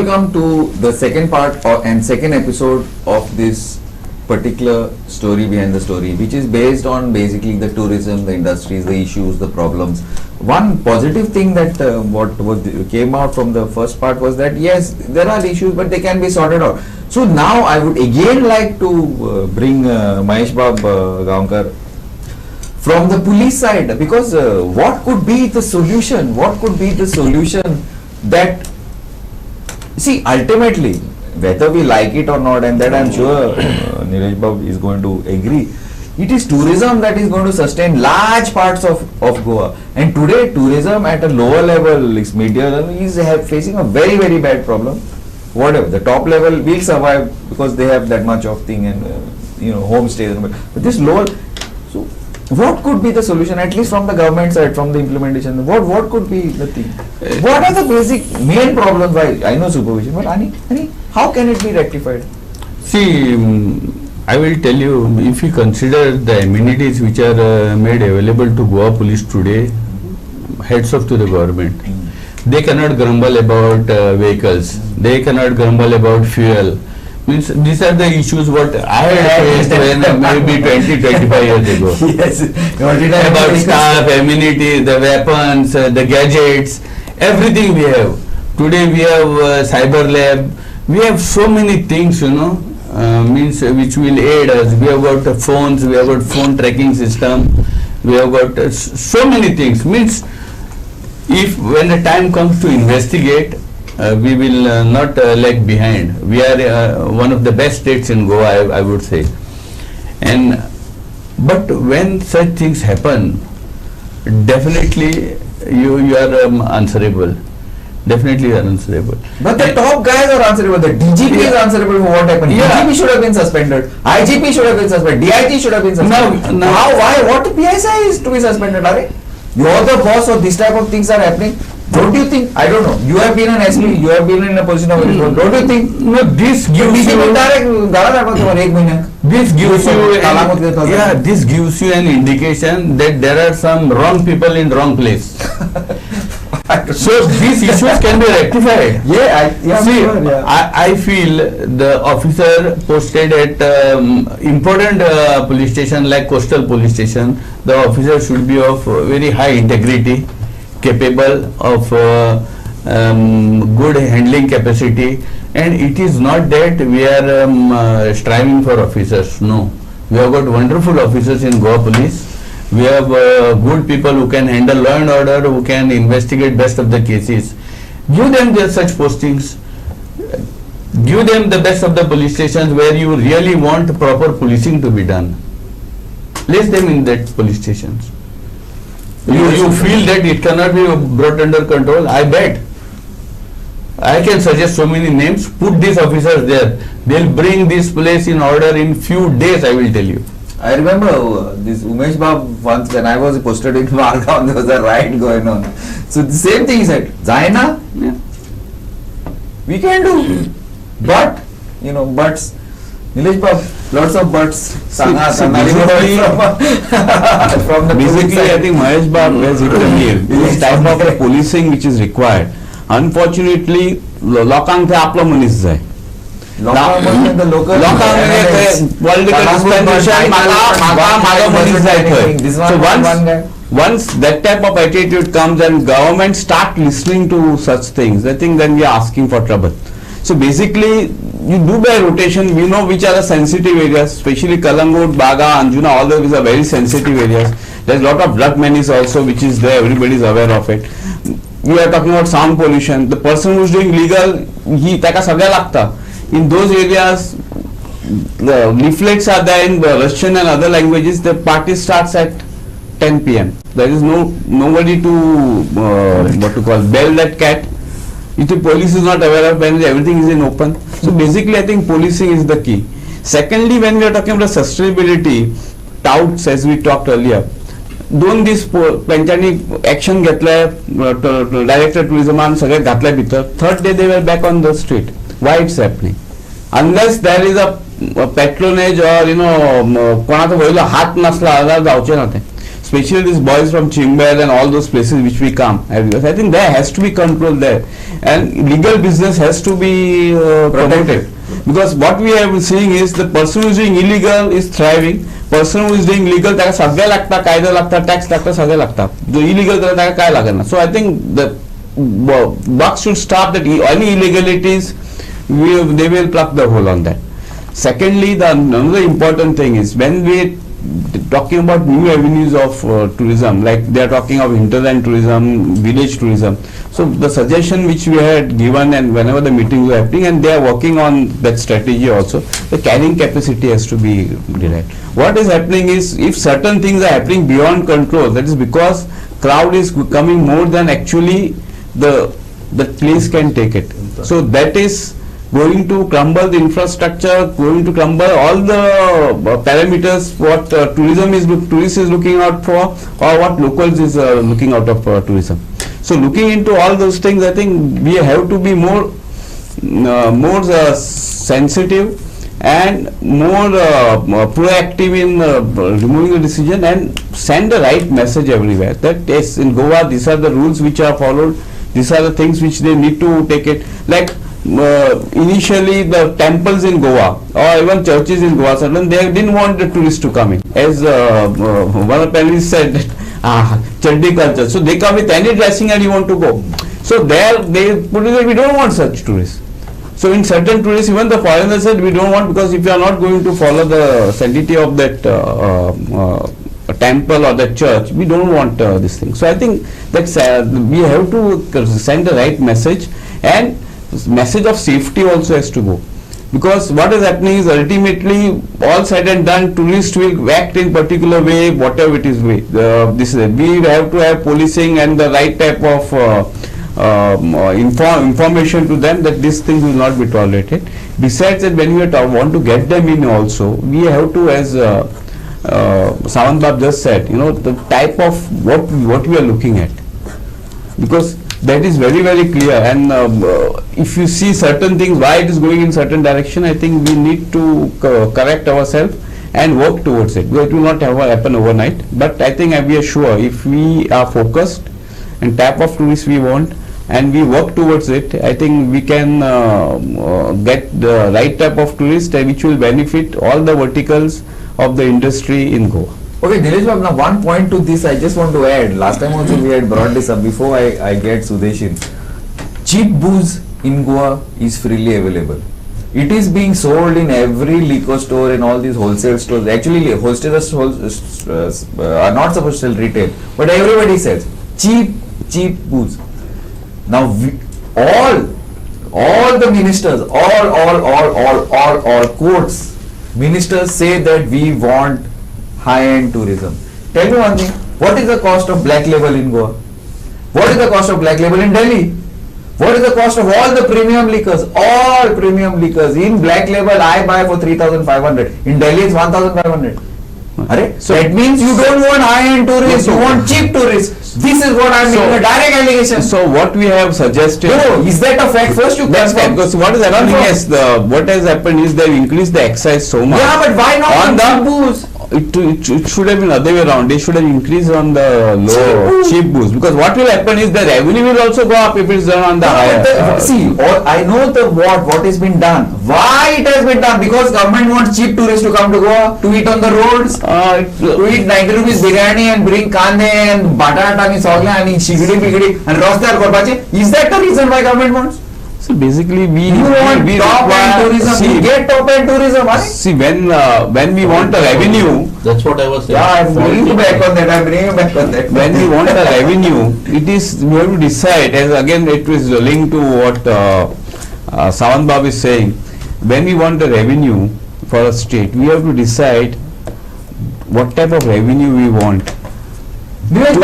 welcome to the second part and second episode of this particular story behind the story, which is based on basically the tourism, the industries, the issues, the problems. One positive thing that came out from the first part was that yes, there are issues, but they can be sorted out. So now I would again like to bring Mahesh Gaonkar from the police side, because what could be the solution? What could be the solution that, see, ultimately, whether we like it or not, and that I'm sure Neeraj Babu is going to agree, it is tourism that is going to sustain large parts of Goa. And today, tourism at a lower level, is medium level, is facing a very, very bad problem. Whatever, the top level will survive because they have that much of thing and, homestays. But this lower, so what could be the solution, at least from the government side, from the implementation? What could be the thing? What are the basic main problems? I know supervision, but Ani, how can it be rectified? See, I will tell you, if you consider the amenities which are made available to Goa Police today, heads off to the government. They cannot grumble about vehicles. They cannot grumble about fuel. Means these are the issues what I had faced when maybe 20-25 years ago. Yes. About staff, amenities, the weapons, the gadgets, everything we have. Today we have cyber lab. We have so many things, means which will aid us. We have got phones, we have got phone tracking system. We have got so many things. Means if when the time comes to investigate, we will not lag behind. We are one of the best states in Goa, I would say. But when such things happen, definitely you are answerable. Definitely you are answerable. But the top guys are answerable. The DGP is answerable for what happened. Yeah. DGP should have been suspended. IGP should have been suspended. DIG should have been suspended. No. How? Why? What PSI is to be suspended? You are the boss, or this type of things are happening. Don't you think? I don't know. You have been an SP. You have been in a position of control. Don't you think? No, this gives you. This gives you an indication that there are some wrong people in wrong place. So these issues can be rectified. I feel the officer posted at important police station like Coastal Police Station, the officer should be of very high integrity, capable of good handling capacity, and it is not that we are striving for officers. No, we have got wonderful officers in Goa Police. We have good people who can handle law and order, who can investigate best of the cases. Give them such postings. Give them the best of the police stations where you really want proper policing to be done. Place them in that police stations. You feel that it cannot be brought under control? I bet. I can suggest so many names. Put these officers there. They'll bring this place in order in few days, I will tell you. I remember this Umesh Babu once when I was posted in Margaon, there was a riot going on. So the same thing he said, Zaina, we can do, but, buts. Neeraj Babu, lots of buts. Basically, I think Mahesh Babu has hit the nail. This type of policing which is required. Unfortunately, लोकांक थे आपला मनीस जाय. The local political dispensation so once that type of attitude comes and government start listening to such things, I think then we are asking for trouble. So basically you do by rotation. We know which are the sensitive areas, especially Kalangut, Baga, Anjuna, all those are very sensitive areas. There's a lot of drug menace also which is there, everybody is aware of it. We are talking about sound pollution. The person who is doing legal, he taka sagya lagta. In those areas, the leaflets are there in Russian and other languages. The party starts at 10 p.m. There is nobody to bell that cat. If the police is not aware of when everything is in open. So basically, I think policing is the key. Secondly, when we are talking about sustainability, touts as we talked earlier, दोन दीस त्यांच्यानी action घेतलंय, director टुरिझमान सगळे घातले भितर. Third day they were back on the street. Why it's happening? Unless there is a patronage or कोणाचा वयलो हात नसला जाल्यार जावचें ना तें. especially these boys from Chimber and all those places which we come. I think there has to be control there, and legal business has to be promoted. Because what we are seeing is the person who is doing illegal is thriving. Person who is doing legal, त्याका सगळं लागतं, कायदा लागतं, tax लागतं, सगळं लागतं. जो illegal त्याला त्याका काय लागणार? So I think the buck should stop that any illegalities. They will pluck the hole on that. Secondly, the another important thing is when we talking about new avenues of tourism, like they are talking of hinterland tourism, village tourism. So the suggestion which we had given, and whenever the meetings were happening, and they are working on that strategy also, the carrying capacity has to be derived. What is happening is, if certain things are happening beyond control, that is because crowd is coming more than actually the place can take it. So that is going to crumble the infrastructure, going to crumble all the parameters what tourist is looking out for, or what locals is looking out of tourism. So looking into all those things, I think we have to be more sensitive and more proactive in removing the decision and send the right message everywhere. That yes, in Goa these are the rules which are followed. These are the things which they need to take it. Like initially the temples in Goa or even churches in Goa, suddenly they didn't want the tourists to come in. As one of the panelists said, Chandi culture. So they come with any dressing and you want to go. So there they put it that we don't want such tourists. So in certain tourists, even the foreigners said we don't want, because if you are not going to follow the sanctity of that temple or that church, we don't want this thing. So I think that's we have to send the right message, and message of safety also has to go, because what is happening is ultimately all said and done, tourists will act in particular way, whatever it is way. We have to have policing and the right type of information to them that this thing will not be tolerated. Besides that, when we want to get them in also, we have to, as Sawant Bab just said, the type of what we are looking at, because that is very, very clear. And if you see certain things, why it is going in certain direction, I think we need to correct ourselves and work towards it. It will not happen overnight, but I think we are sure if we are focused and type of tourists we want and we work towards it, I think we can get the right type of tourist which will benefit all the verticals of the industry in Goa. Okay, Nilesh Bab, now one point to this I just want to add. Last time also we had brought this up. Before I get Sudeshin, cheap booze in Goa is freely available. It is being sold in every liquor store, in all these wholesale stores. Actually, wholesalers are not supposed to sell retail, but everybody sells cheap booze. Now all the ministers, all courts, ministers say that we want high-end tourism. Tell me one thing, what is the cost of black label in Goa? What is the cost of black label in Delhi? What is the cost of all the premium liquors? All premium liquors in black label I buy for 3,500. In Delhi it's 1,500. So that means you don't want high-end tourists, you want cheap tourists. This is what I am making a direct allegation. So what we have suggested. No, is that a fact? First you confirm. Because what is happening is what has happened is they have increased the excise so much. Yeah, but why not on the booze? It should have been other way around. They should have increased on the low cheap booze, because what will happen is the revenue will also go up if it's done on the higher. See, I know the what has been done. Why it has been done? Because government wants cheap tourists to come to Goa, to eat on the roads, to eat 90 rupees biryani and bring kande and batata and sogla and shigidi and rosdar korbache. Is that the reason why government wants? So basically, we want top-end tourism. We get top-end tourism. See, when we want a revenue, that's what I was saying. Yeah, I'm bringing you back on that. When we want a revenue, it is we have to decide. As again, it is linked to what Sawant Bab is saying. When we want a revenue for a state, we have to decide what type of revenue we want. You and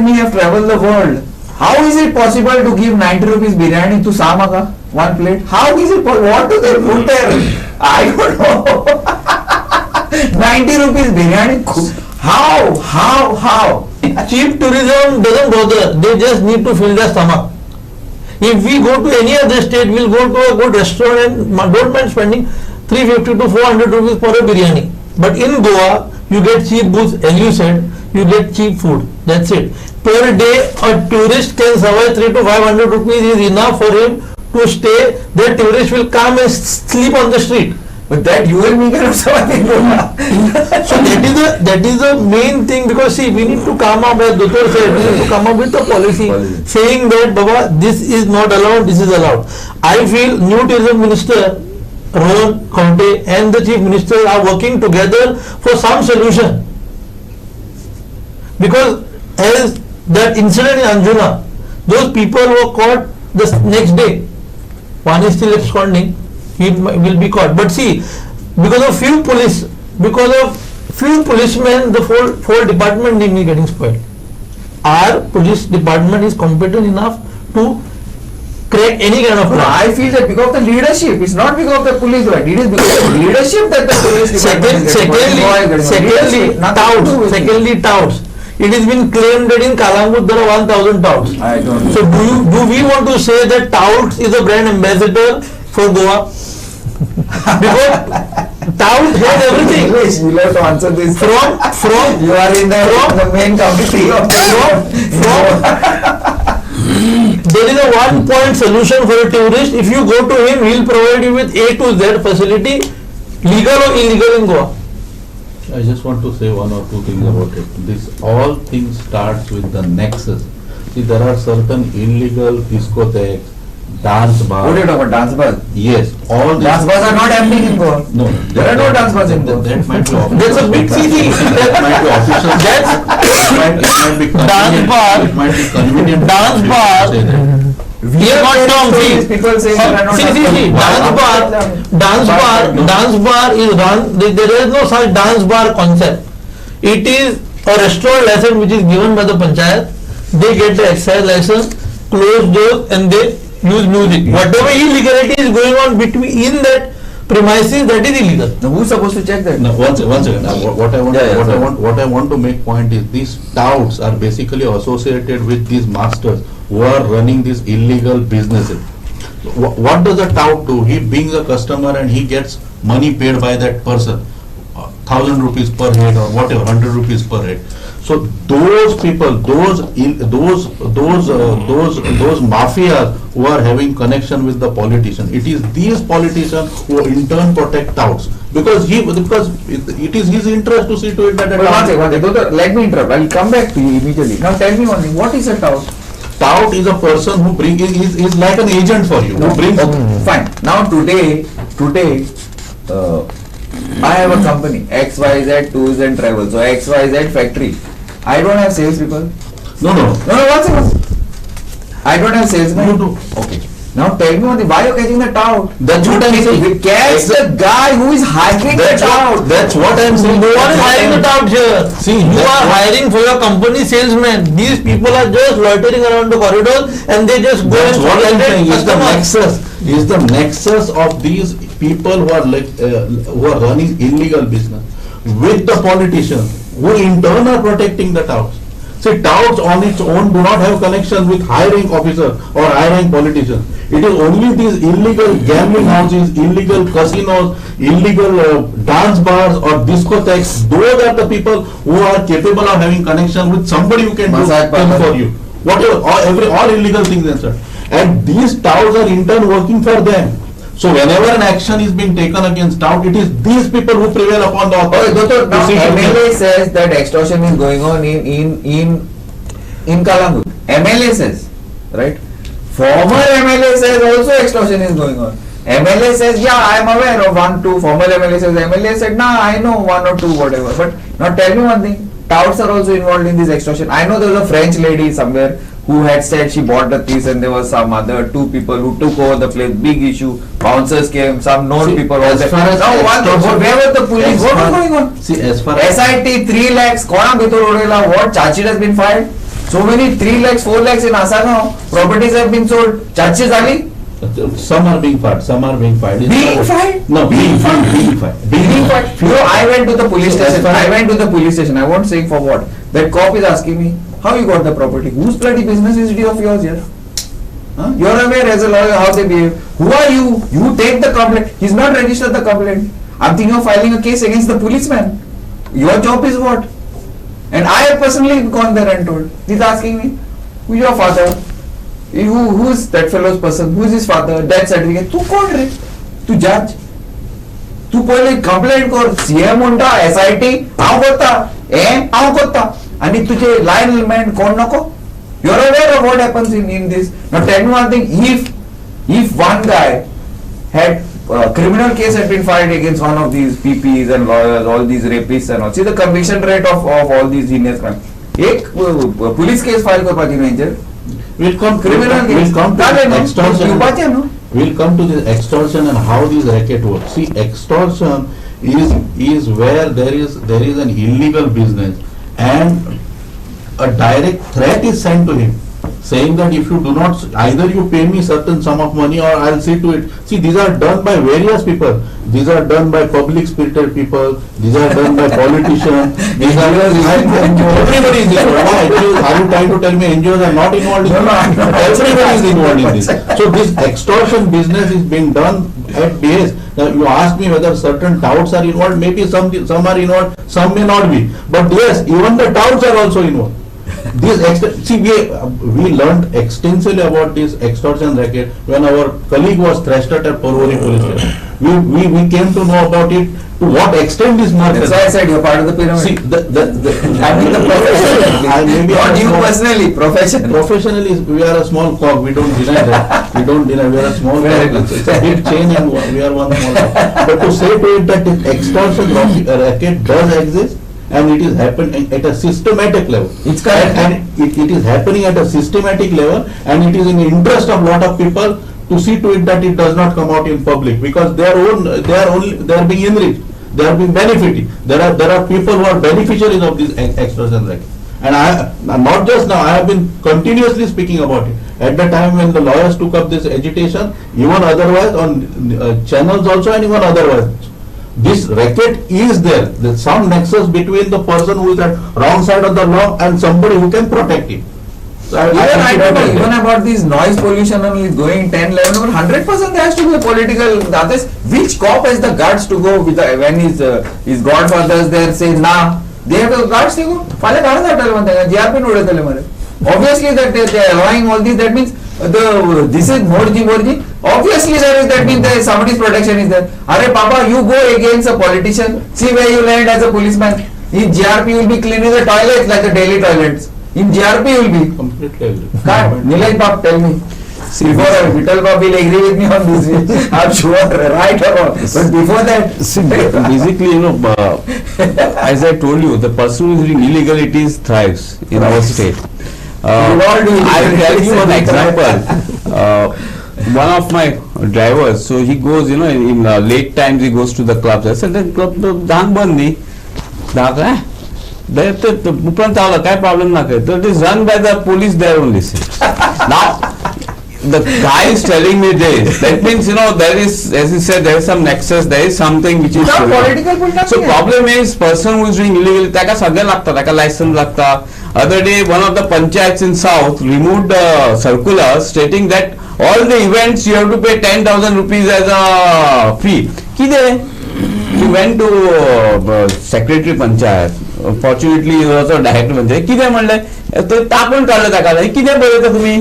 me have traveled the world. How is it possible to give 90 rupees biryani to Samaka, one plate? How is it possible? What do they put there? I don't know. 90 rupees biryani? How? Cheap tourism doesn't bother. They just need to fill their stomach. If we go to any other state, we'll go to a good restaurant and don't mind spending 350 to 400 rupees for a biryani. But in Goa, you get cheap booze, as you said. you get cheap food. That's it. Per day, a tourist can survive 300 to 500 rupees is enough for him to stay. The tourist will come and sleep on the street. But that you and me cannot survive in Goa. So that is the main thing, because see, we need to come up, as Dr. said, we need to come up with a policy saying that Baba, this is not allowed, this is allowed. I feel new tourism minister Rohan Conte and the chief minister are working together for some solution, because as that incident in Anjuna, those people were caught the next day. One is still absconding, he will be caught. But see, because of few policemen, the whole department is getting spoiled. Our police department is competent enough to crack any kind of crime. I feel that because of the leadership, it's not because of the police, right? It is because of the leadership that the police department Secondly, touts. It has been claimed that in Kalangut there are 1,000 touts. I don't know. So do we want to say that touts is a brand ambassador for Goa? Because tout has everything. You have to answer this. From You are in the main committee of there is a 1-point solution for a tourist. If you go to him, he will provide you with A to Z facility, legal or illegal in Goa. I just want to say one or two things about it. This all things starts with the nexus. See, there are certain illegal discotheques, dance bars. What are you talking about? Dance bars? Yes, all these. Dance bars are not happening in Goa. No, There are no dance bars in Goa. That might be official. That's a big city. That might be official. That's it might be dance convenient. bar. It might be convenient. Dance to bar. say that. We are not wrong. People say there are no See, dance bar is run. There is no such dance bar concept. It is a restaurant license which is given by the panchayat. They get the excise license, close doors, and they use music. Whatever illegality is going on in that premises, that is illegal. Now, who's supposed to check that? No, one second. What I want, Yeah, sorry. what I want to make point is these touts are basically associated with these masters who are running these illegal businesses. What does a tout do? He brings a customer and he gets money paid by that person, 1,000 rupees per head or whatever, 100 rupees per head. So those people, those mafias who are having connection with the politician, it is these politicians who in turn protect touts, because it is his interest to see to it that a One tout- second, Doctor, let me interrupt. I'll come back to you immediately. Now tell me one thing. What is a tout? tout is a person who is like an agent for you. Who brings Fine. Now today, I have a company XYZ Tours and Travel. So XYZ factory. I don't have salespeople. no. No, one second. I don't have salesmen. You do. Okay. Now tell me one thing. Why are you catching the tout? That's what I'm saying. Catch the guy who is hiring the tout. That's what I'm saying. No one is hiring the tout here. See, You that's are what- hiring for your company salesmen. These people are just loitering around the corridors and they just go That's and what I'm collect saying. Is the customers. nexus? Is the nexus of these people who are who are running illegal business with the politicians, who in turn are protecting the touts. See, touts on its own do not have connection with high-rank officers or high-rank politicians. It is only these illegal gambling houses, illegal casinos, illegal dance bars or discotheques. Those are the people who are capable of having connection with somebody who can do Massage things parlor. for you. Whatever, all illegal things and such. And these touts are in turn working for them. So whenever an action is being taken against tout, it is these people who prevail upon the Okay, Doctor, now authority. MLA says that extortion is going on in Kalangut. MLA says, right? Former MLA says also extortion is going on. MLA says, yeah, I am aware of 1, 2. Former MLA says, MLA said, nah, I know 1 or 2, whatever. But now tell me one thing. Touts are also involved in this extortion. I know there was a French lady somewhere who had said she bought the piece and there was some other 2 people who took over the place. Big issue. Bouncers came, some known See, people. as far as now, one thing, extortion- where was the police? as What was far- going on? See, as far as SIT 3 lakhs, Kona Bithur Odela, what? Charge sheet has been filed. So many 3 lakhs, 4 lakhs in Asana, properties have been sold. Charges Ali? some are being filed, some are being filed. Being filed? No, being filed. Being filed. You know, I went to the police station. I won't say for what. That cop is asking me, how you got the property? Whose bloody business is it of yours here? Huh? You are aware as a lawyer how they behave. Who are you? You take the complaint. He's not registered the complaint. I'm thinking of filing a case against the policeman. Your job is what? And I have personally gone there and told. He's asking me, who's your father? Who's that fellow's person? Who's his father? Death certificate. तू कोण रे? तू जज? तू पहिले complaint कर. CM म्हणता SIT हांव करता. हांव करता. आणि तुझे लायनमॅन कोण नको? You're aware of what happens in this. Now tell me one thing. If one guy had criminal case had been filed against one of these PPs and lawyers, all these rapists and all. See the conviction rate of all these heinous crimes. एक police case file करपाची नाही. We'll come Criminal we'll case. come to चालेल ना? extortion. पिवपाचे न्हू? We'll come to this extortion and how this racket works. See, extortion is where there is an illegal business and a direct threat is sent to him, saying that if you do not, either you pay me certain sum of money or I'll see to it. See, these are done by various people. These are done by public spirited people. These are done by politicians. These are everybody is involved. NGOs, are you trying to tell me NGOs are not involved in this? Everybody is involved in this. So this extortion business is being done at base. Now you ask me whether certain touts are involved. Maybe some are involved, some may not be. But yes, even the touts are also involved. See, we learned extensively about this extortion racket when our colleague was thrashed at Porvorim police station. We came to know about it, to what extent this market. That's why I said you're part of the pyramid. See, I mean the profession. Not you personally, profession. Professionally, we are a small cog. We don't deny that. We don't deny we are a small cog. It's a big chain and we are one small cog. But to say to it that this extortion racket does exist, and it is happening at a systematic level. It's correct. And it is happening at a systematic level, and it is in the interest of lot of people to see to it that it does not come out in public, because they are being enriched, they are being benefiting. There are people who are beneficiaries of this extortion racket. And not just now, I have been continuously speaking about it. At the time when the lawyers took up this agitation, even otherwise on channels also, and even otherwise. This racket is there. There's some nexus between the person who is at wrong side of the law and somebody who can protect him. So I don't know, even about this noise pollution only going 10, 11, 100% there has to be a political, others, which cop has the guts to go with when his godfathers there say, nah, they have the guts to go, obviously that they are allowing all this, that means this is Morji. Obviously that means there is somebody's protection is there. Arey Papa, you go against a politician, see where you land as a policeman. In GRP you will be cleaning the toilets like the daily toilets. In GRP you will be. completely agree. Nilay Pap, tell me. Before Vital Pap will agree with me on this. I'm sure, right or wrong. But before that, Basically, as I told you, the person who is doing illegalities thrives in our state. I'll tell you an example. One of my drivers, so he goes, in late times he goes to the clubs. I said, the club, dang bandi, काय problem ना करे. So it is run by the police there only. Now, the guy is telling me this. That means, there is, as you said, there is some nexus, there is something which is political. So problem is, person who is doing illegal, taka sagya lagta, taka license lagta. Other day, one of the panchayats in South removed a circular stating that all the events you have to pay 10,000 rupees as a fee. Kide? He went to secretary panchayat. Fortunately, he was also director panchayat. Kide म्हणले? तो टाकून काढलं टाकायला. किती बोलता तुम्ही?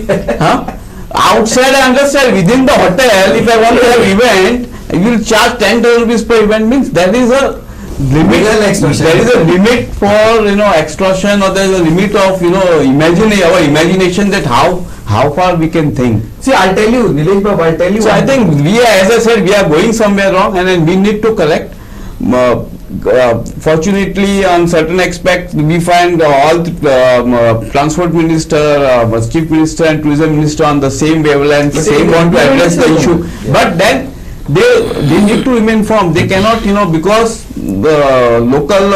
Outside, I understand. Within the hotel, if I want to have event, you will charge 10,000 rupees per event. Means there is a limit. There is a limit for extortion, or there is a limit of our imagination that how far we can think. see, I'll tell you, Nilesh Babu, I'll tell you. So I think as I said, we are going somewhere wrong, and then we need to correct. Fortunately, on certain aspects, we find all transport minister, chief minister, and tourism minister on the same wavelength, same want to address the issue. But then they need to remain firm. They cannot, because the local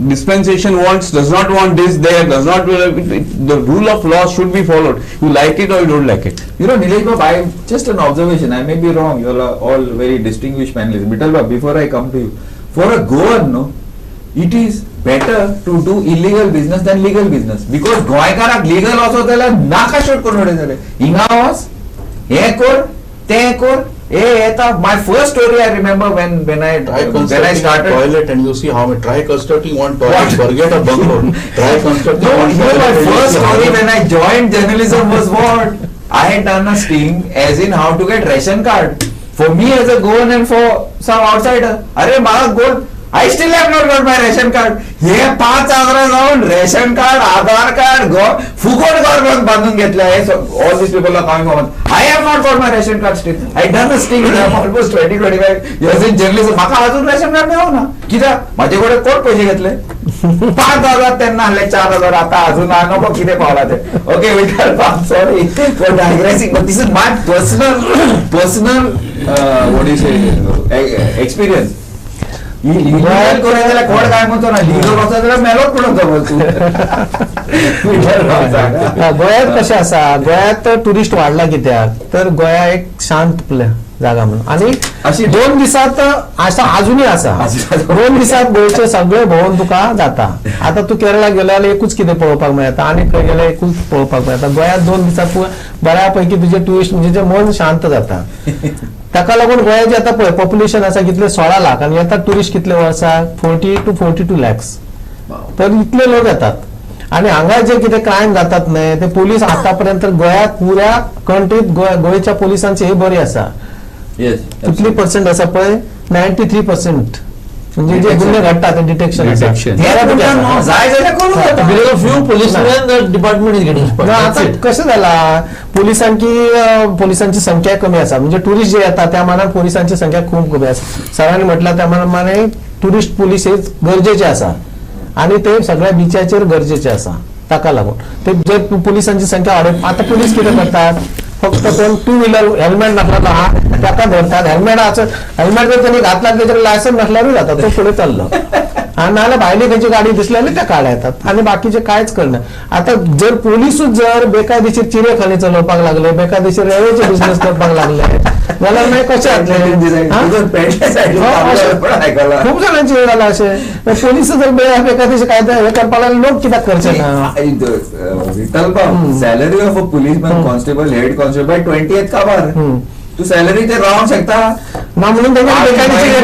dispensation does not want this there, does not. The rule of law should be followed. You like it or you don't like it. Nilesh Babu, just an observation. I may be wrong. You are all very distinguished panelists. Vital Babu, before I come to you, for a Goan, it is better to do illegal business than legal business, because Goykarak legal also tell naka shot konode zale. Inga was, he kor, te kor. My first story I remember when I Try constructing a started. toilet and you see how it. Try constructing one toilet. Forget a bungalow. Try constructing No, one you know, toilet. my and you first see how story it- when I joined journalism was what? I had done a sting as in how to get ration card. For me as a goan and for some outsider. Arey मला goal. I still have not got my ration card. हे 5,000 जाऊन ration card, आधार card, फुकट government बांधून घेतलं आहे. So all these people are coming on. I have not got my ration card still. I done a sting almost 20-25 years in journalism. माका अजून ration card नाही हो ना. कित्याक माझ्याकडे कोण पैसे घेतले? 5,000 त्यांना आणले, 4,000 आता अजून नको किती पावला ते. Okay, Vital, I'm sorry for digressing, but this is my personal what do you say experience. Legal करायला कोण काय म्हणतो ना, लीगल वाचायला मेलोच पडत बोलतो. गोंयांत कशें आसा, गोंयांत टुरिस्ट वाडला कित्याक तर गोंया एक शांत जागा म्हणून, आनी अशी 2 दिसांत आसा, अजुनूय आसा. 2 दिसांत गोंयचे सगळे भोंवून तुका जाता. आता तूं केरळा गेलो जाल्यार एकूच कितें पळोवपाक मेळटा, आनी खंय गेल्यार एकूच पळोवपाक मेळटा. गोंयांत 2 दिसांत तूं बऱ्या पैकी तुजें टुरिस्ट म्हणजे मन शांत जाता. ताका लागून गोंयाचें आतां पळय पॉप्युलेशन आसा कितले 16 लाख, आनी येतात टुरिस्ट कितले वर्साक 40 to 42 lakhs. तर इतले लोक येतात. आणि हांगा जे कितें क्रायम जातात न्हय ते पोलीस आतापर्यंत गोंयात पुऱ्या कंट्रीत गोंयच्या पोलिसांची हे बरी आसा. कितली पर्सेंट आसा पळय 93% म्हणजे जे गुन्हे घडतात ते डिटेक्शन आसा. Because of few policemen, the department is getting spoiled. आता कसं झाला पोलिसांची संख्या कमी असा, म्हणजे टुरिस्ट जे येतात त्या मानान पोलिसांची संख्या खूप कमी असा. सरांनी म्हटलं त्या मानाने टुरिस्ट पोलीस हे गरजेचे असा आणि ते सगळ्या बिचाचेर गरजेचे असा. ताका लागून ते जे पोलिसांची संख्या वाडत, आता पोलीस कितें करतात फक्त कोण 2 व्हीलर हेल्मेट नसला हा ताका धरतात. हेल्मेट जर त्यांनी घातला त्याच्याकडे लायसन नसल्यावर जातात, तो पुढे चाललो. आणि नाल्या भायली खंयची गाडी दिसल्याने त्या काड्या येतात आणि बाकीचे कांयच करना. आता जर पोलिसूच जर बेकायदेशीर चिरेखाने चलोवपाक लागले, बेकायदेशीर रेल्वेचे बिझनेस करपाक लागले जाल्यार मागीर कशें जातलें? खूप जाणांची हे जाला अशें. पोलीस जर बेकायदेशीर कायदे हे करपाक लागले लोक कित्याक करचे ना? Salary of a policeman constable head constable by 20th का बार तू सॅलरी ते राहू शकता ना, म्हणून त्यांनी बेकायदेशीर हे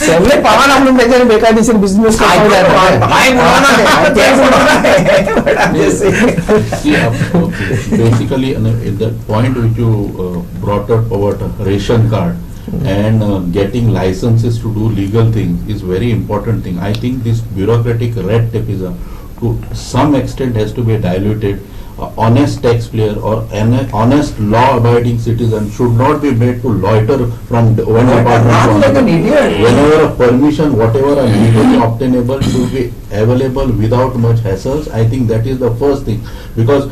सगळे पावाना म्हणून त्याच्याने बेकायदेशीर business Basically, the point which you brought up about ration card and getting licenses to do legal things is very important thing. I think this bureaucratic red tapeism to some extent has to be diluted. Honest taxpayer or an honest law-abiding citizen should not be made to loiter from one department to another. Whenever a permission, whatever are legally obtainable, should be available without much hassles. I think that is the first thing. Because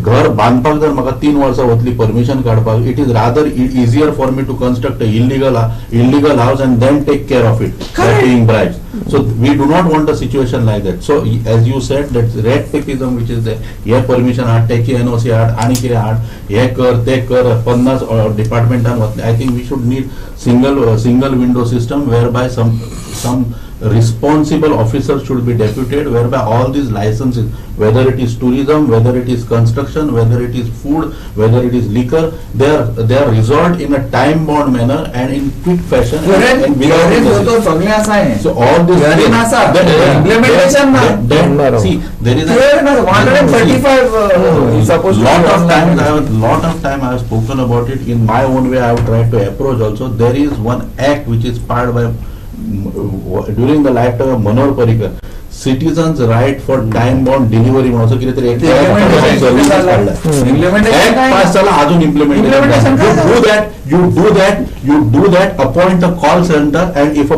घर बांधपाक जर म्हाका 3 वर्सां वतली permission काडपाक, it is rather easier for me to construct a illegal house and then take care of it by paying bribes. So we do not want a situation like that. So as you said, that red tapeism which is there, हे permission हाड, त्याची NOC हाड, आणि कितें हाड, हे कर ते कर, 50 डिपार्टमेंटान वतले. I think we should need single window system whereby some responsible officers should be deputed, whereby all these licenses, whether it is tourism, whether it is construction, whether it is food, whether it is liquor, they are resolved in a time bound manner and in quick fashion. And without so all this implementation see there is 135 supposed lot of time I have spoken about it in my own way. I have tried to approach also. There is one act which is filed by during the lifetime of Manohar Parrikar, citizens right for time bound delivery म्हणून असं कितेतरी एक अजून implementation. You do that, appoint a call center, and if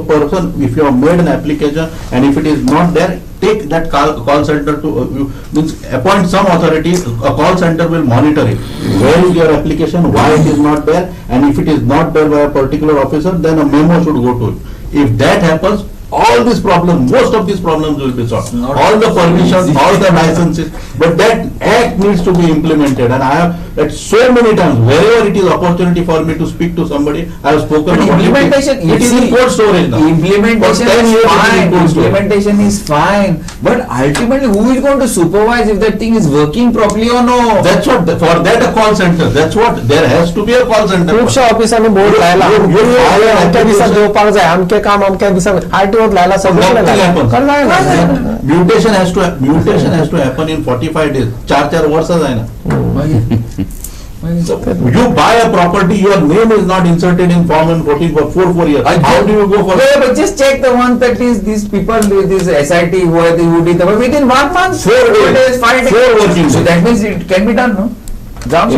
you have made an application and if it is not there, take that call center to means appoint some authority. A call center will monitor it. Where is your application? Why it is not there? And if it is not there by a particular officer, then a memo should go to it. If that happens, all these problems, most of these problems will be solved. Not All the permissions, easy. all the licenses, but that act needs to be implemented. And I have, at so many times, wherever it is opportunity for me to speak to somebody, I have spoken But about implementation, it. It is in cold storage now. Implementation For 10 is years it is in fine. cold storage. Implementation is fine. But ultimately, who is going to supervise if that thing is working properly or no? That's what, for that a call center, that's what, there has to be a call center. खुबशा ऑफिसांनी board लायला अमक्या दिसा दिवपाक जाय अमके काम अमक्या दिसा आरटीओत लायला सगळं Nothing happens. करना Mutation has to happen in 45 days. 4 वर्ष आहे ना. You buy a property, your name is not inserted in form and 14 for 4 years. How do you go for? Yeah, but just check the one that is these people, this SIT who did the within 1 month, 4 days, 5 days. 4 working So days. that means it can be done, no?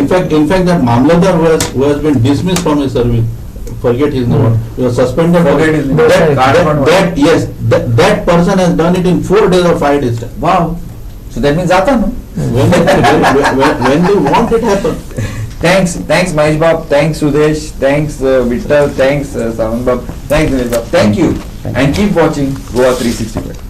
In fact, that Mamladar who has been dismissed from his service, forget his name, he was suspended. Forget his name. Yes, that person has done it in 4 days or 5 days. Wow. So that means Zata, no? When they want it happen. Thanks Mahesh Bab, thanks Sudesh, thanks Vittal, thanks Saman Bab, thanks Dinesh Bab. Thank you. And keep watching Goa 365.